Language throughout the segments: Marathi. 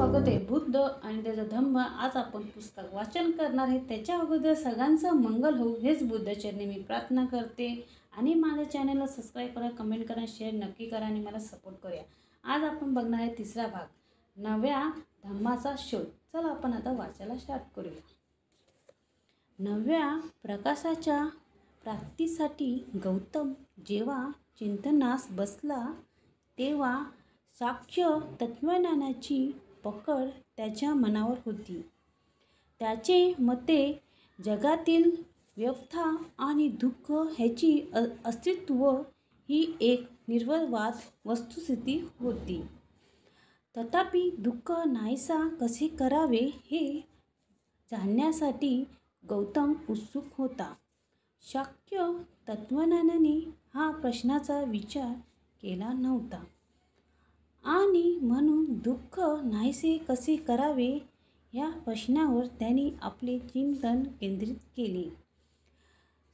स्वागत आहे. बुद्ध आणि त्याचा धम्म. आज आपण पुस्तक वाचन करणार आहे. त्याच्या अगोदर सगळ्यांचं मंगल हो हेच बुद्धचरणी मी प्रार्थना करते. आणि माझ्या चॅनलला सबस्क्राईब करा, कमेंट करा, शेअर नक्की करा आणि मला सपोर्ट करूया. आज आपण बघणार आहे तिसरा भाग, नव्या धम्माचा शोध. चला आपण आता वाचायला स्टार्ट करूया. नव्या प्रकाशाच्या प्राप्तीसाठी गौतम जेव्हा चिंतनास बसला तेव्हा साक्ष्य तत्वज्ञानाची पकड त्याच्या मनावर होती. त्याचे मते जगातील व्यथा आणि दुःख ह्याची अस्तित्व ही एक निर्विवाद वस्तुस्थिती होती. तथापि दुःख नाहीसा कसे करावे हे जाणण्यासाठी गौतम उत्सुक होता. शाक्य तत्वज्ञानाने हा प्रश्नाचा विचार केला नव्हता आणि म्हणून दुःख नाहीसे कसे करावे या प्रश्नावर त्यांनी आपले चिंतन केंद्रित केले.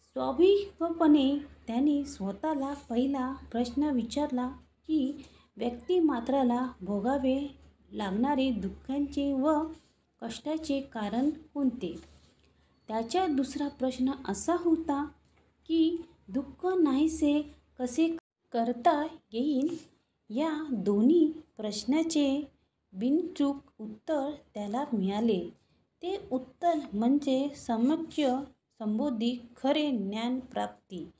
स्वाभाविकपणे त्याने स्वतःला पहिला प्रश्न विचारला की व्यक्तिमात्राला भोगावे लागणारे दुःखाचे व कष्टाचे कारण कोणते. त्याचा दुसरा प्रश्न असा होता की दुःख नाहीसे कसे करता येईल. या दोन्ही प्रश्नाचे बिनचूक उत्तर त्याला मिळाले. ते उत्तर म्हणजे सम्यक संबोधी खरे ज्ञानप्राप्ती.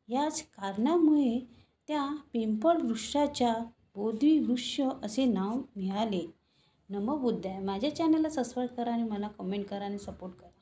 याच कारणामुळे त्या पिंपळ वृक्षाच्या बोधिवृक्ष असे नाव मिळाले. नमो बुद्धाय. माझ्या चॅनलला सबस्क्राईब करा आणि मला कमेंट करा आणि सपोर्ट करा.